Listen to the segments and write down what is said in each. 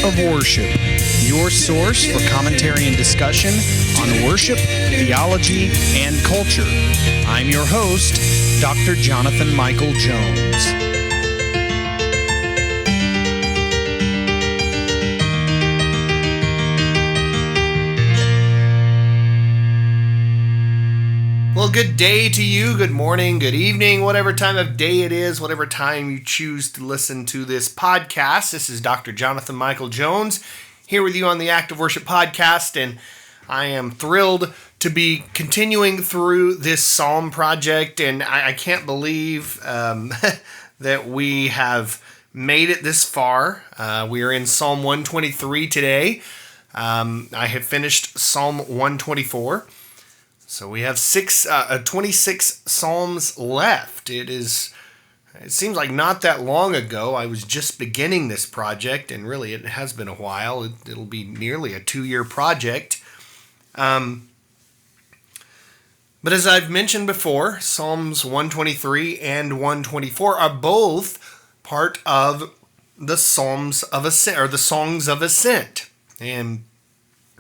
of Worship, your source for commentary and discussion on worship, theology, and culture. I'm your host, Dr. Jonathan Michael Jones. Well, good day to you, good morning, good evening, whatever time of day it is, whatever time you choose to listen to this podcast. This is Dr. Jonathan Michael Jones here with you on the Act of Worship podcast, and I am thrilled to be continuing through this Psalm project, and I can't believe that we have made it this far. We are in Psalm 123 today. I have finished Psalm 124. So we have 26 Psalms left. It seems like not that long ago. I was just beginning this project, and really it has been a while. It'll be nearly a 2-year project. But as I've mentioned before, Psalms 123 and 124 are both part of the Psalms of Ascent, or the Songs of Ascent. And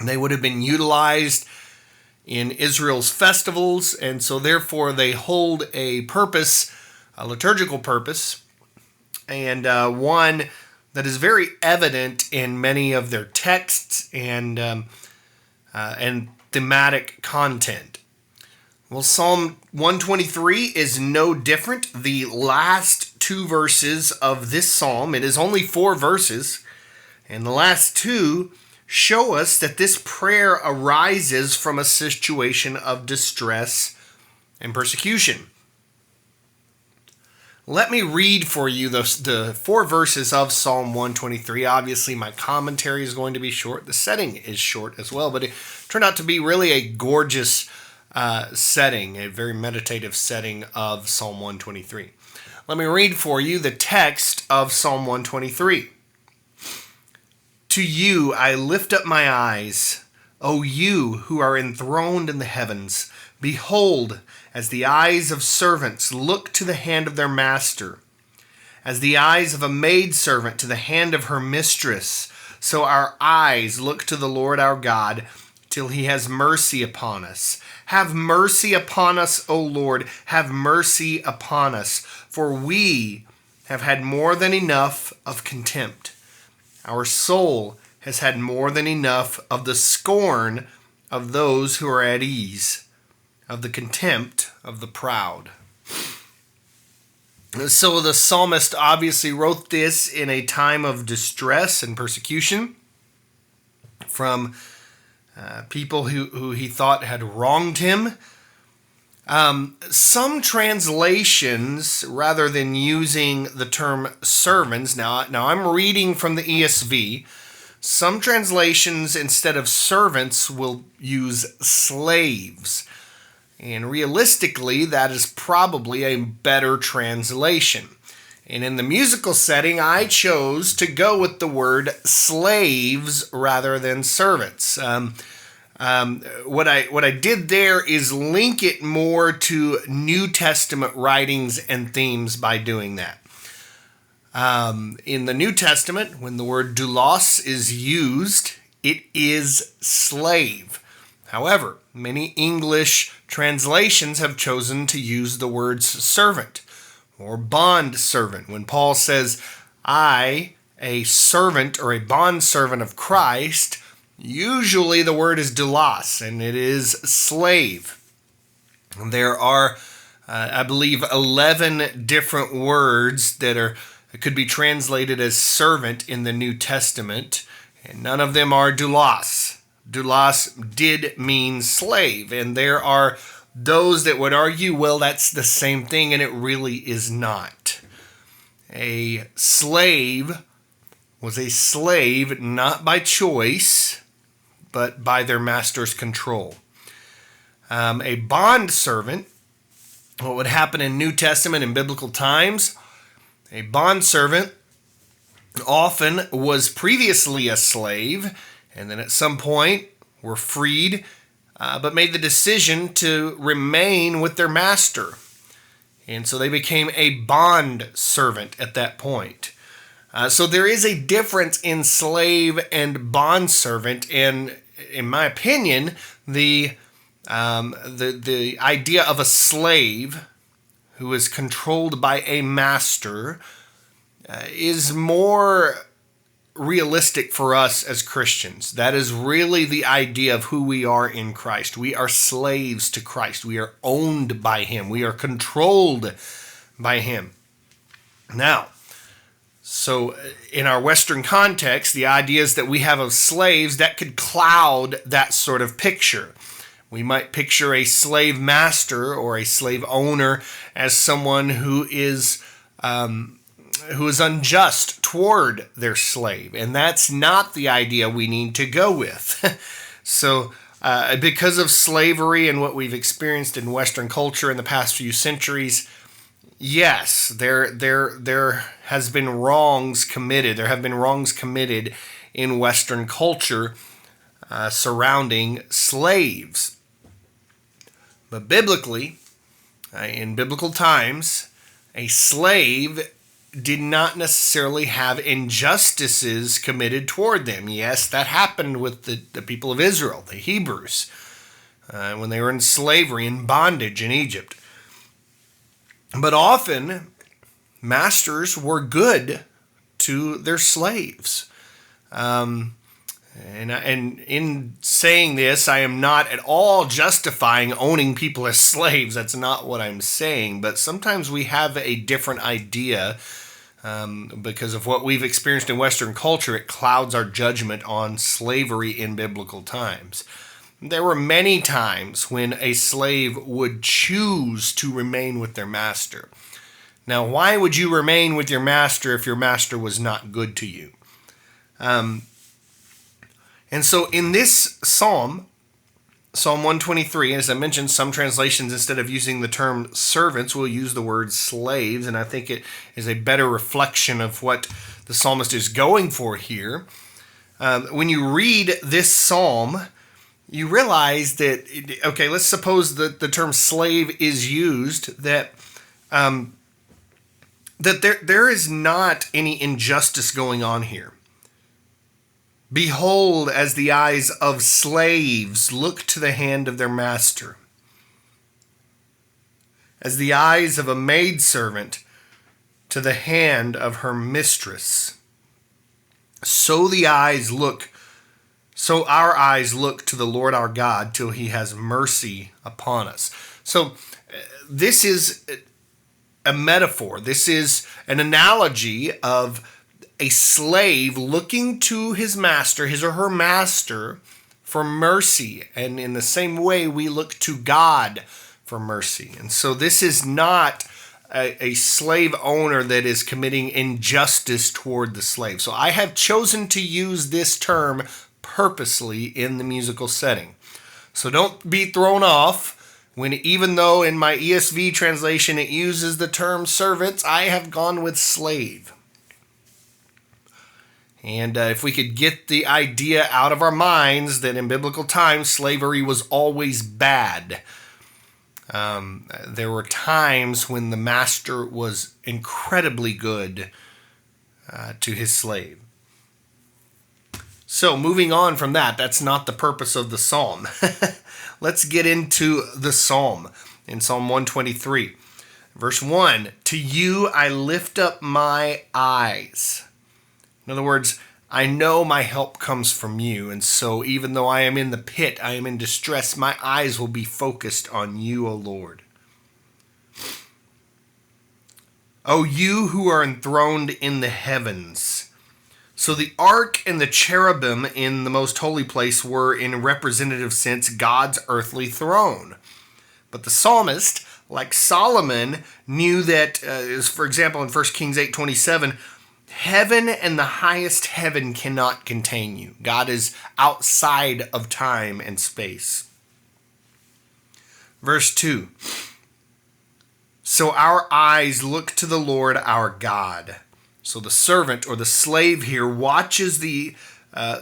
they would have been utilized in Israel's festivals, and so therefore they hold a purpose, a liturgical purpose, and one that is very evident in many of their texts and thematic content. Well, Psalm 123 is no different. The last 2 verses of this psalm, it is only 4 verses, and the last 2 show us that this prayer arises from a situation of distress and persecution. Let me read for you the 4 verses of Psalm 123. Obviously, my commentary is going to be short. The setting is short as well, but it turned out to be really a gorgeous setting, a very meditative setting of Psalm 123. Let me read for you the text of Psalm 123. To you I lift up my eyes, O you who are enthroned in the heavens. Behold, as the eyes of servants look to the hand of their master, as the eyes of a maidservant to the hand of her mistress, so our eyes look to the Lord our God, till he has mercy upon us. Have mercy upon us, O Lord, have mercy upon us, for we have had more than enough of contempt. Our soul has had more than enough of the scorn of those who are at ease, of the contempt of the proud. So the psalmist obviously wrote this in a time of distress and persecution from people who he thought had wronged him. Some translations, rather than using the term servants, now I'm reading from the ESV, some translations instead of servants will use slaves. And realistically, that is probably a better translation. And in the musical setting, I chose to go with the word slaves rather than servants. What I did there is link it more to New Testament writings and themes by doing that. In the New Testament, when the word doulos is used, it is slave. However, many English translations have chosen to use the words servant or bond servant. When Paul says, I, a servant or a bond servant of Christ, usually the word is doulos, and it is slave. There are, I believe, 11 different words that could be translated as servant in the New Testament, and none of them are doulos. Doulos did mean slave, and there are those that would argue, well, that's the same thing, and it really is not. A slave was a slave not by choice, but by their master's control. A bond servant, what would happen in New Testament in biblical times, a bond servant often was previously a slave, and then at some point were freed, but made the decision to remain with their master. And so they became a bond servant at that point. So there is a difference in slave and bondservant, and in my opinion, the idea of a slave who is controlled by a master is more realistic for us as Christians. That is really the idea of who we are in Christ. We are slaves to Christ. We are owned by Him. We are controlled by Him. Now, so in our Western context, the ideas that we have of slaves, that could cloud that sort of picture. We might picture a slave master or a slave owner as someone who is unjust toward their slave, and that's not the idea we need to go with. So, because of slavery and what we've experienced in Western culture in the past few centuries, yes, there has been wrongs committed. There have been wrongs committed in Western culture surrounding slaves. But biblically, in biblical times, a slave did not necessarily have injustices committed toward them. Yes, that happened with the people of Israel, the Hebrews, when they were in slavery, in bondage in Egypt. But often, masters were good to their slaves. And in saying this, I am not at all justifying owning people as slaves. That's not what I'm saying. But sometimes we have a different idea because of what we've experienced in Western culture. It clouds our judgment on slavery in biblical times. There were many times when a slave would choose to remain with their master. Now, why would you remain with your master if your master was not good to you? And so in this psalm, Psalm 123, as I mentioned, some translations, instead of using the term servants, will use the word slaves, and I think it is a better reflection of what the psalmist is going for here. When you read this psalm, you realize that, okay, let's suppose that the term slave is used, that there is not any injustice going on here. Behold, as the eyes of slaves look to the hand of their master, as the eyes of a maidservant to the hand of her mistress, so our eyes look to the Lord our God till He has mercy upon us. So this is a metaphor. This is an analogy of a slave looking to his master, his or her master, for mercy. And in the same way, we look to God for mercy. And so this is not a slave owner that is committing injustice toward the slave. So I have chosen to use this term purposely in the musical setting. So don't be thrown off when, even though in my ESV translation it uses the term servants, I have gone with slave. And if we could get the idea out of our minds that in biblical times slavery was always bad. There were times when the master was incredibly good to his slave. So moving on from that, that's not the purpose of the psalm. Let's get into the psalm in Psalm 123. Verse 1, to you I lift up my eyes. In other words, I know my help comes from you, and so even though I am in the pit, I am in distress, my eyes will be focused on you, O Lord. O you who are enthroned in the heavens. So the ark and the cherubim in the most holy place were, in a representative sense, God's earthly throne. But the psalmist, like Solomon, knew that, for example, in 1 Kings 8:27, heaven and the highest heaven cannot contain you. God is outside of time and space. Verse 2. So our eyes look to the Lord our God. So the servant or the slave here watches the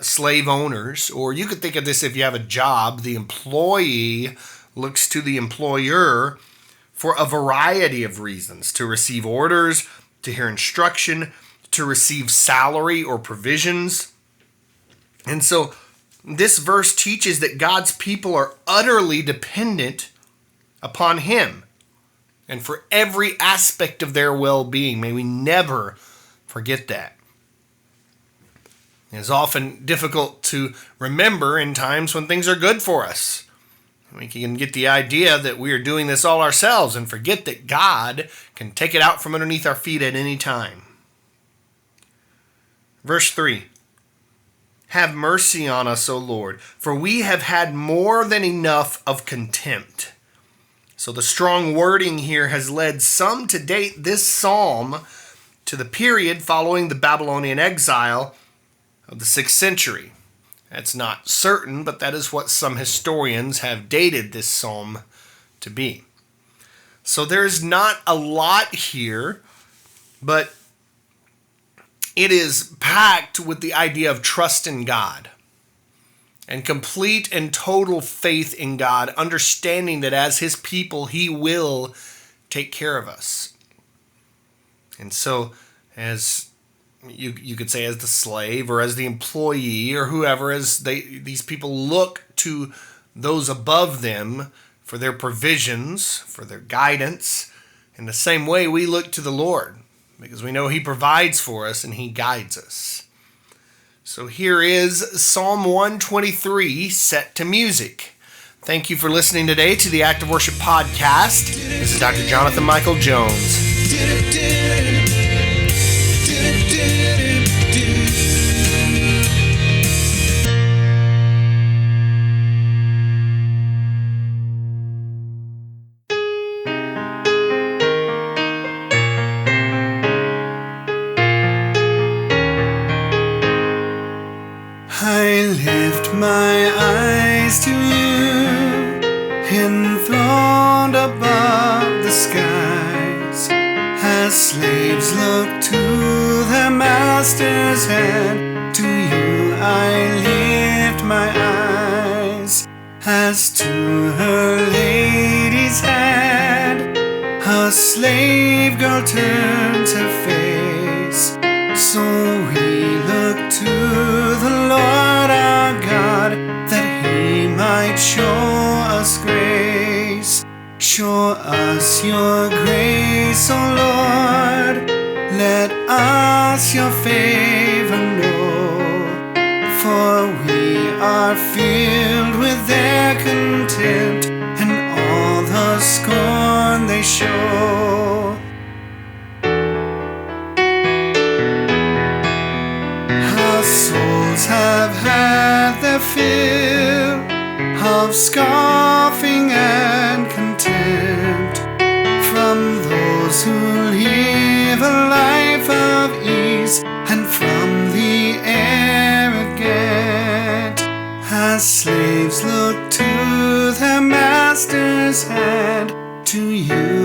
slave owners, or you could think of this if you have a job, the employee looks to the employer for a variety of reasons: to receive orders, to hear instruction, to receive salary or provisions. And so this verse teaches that God's people are utterly dependent upon Him and for every aspect of their well-being. May we never forget that. It is often difficult to remember in times when things are good for us. We can get the idea that we are doing this all ourselves and forget that God can take it out from underneath our feet at any time. Verse 3. Have mercy on us, O Lord, for we have had more than enough of contempt. So the strong wording here has led some to date this psalm to the period following the Babylonian exile of the 6th century. That's not certain, but that is what some historians have dated this psalm to be. So there's not a lot here, but it is packed with the idea of trust in God and complete and total faith in God, understanding that as His people, He will take care of us. And so, as you could say, as the slave or as the employee or whoever, as these people look to those above them for their provisions, for their guidance, in the same way we look to the Lord, because we know He provides for us and He guides us. So here is Psalm 123 set to music. Thank you for listening today to the Act of Worship podcast. This is Dr. Jonathan Michael Jones. I lift my eyes to you, enthroned above the skies, as slaves look to their master's hand. To you I lift my eyes, as to her lady's hand. A slave girl turns her face, so we look to the Lord our God, that He might show us grace. Show us your grace, O Lord. Let us your favor know. For we are filled with their contempt, and all the scorn they show. Our souls have had their fill of scoffing and contempt from those who live a life of ease, and from the arrogant. As slaves look to their master's hand, to you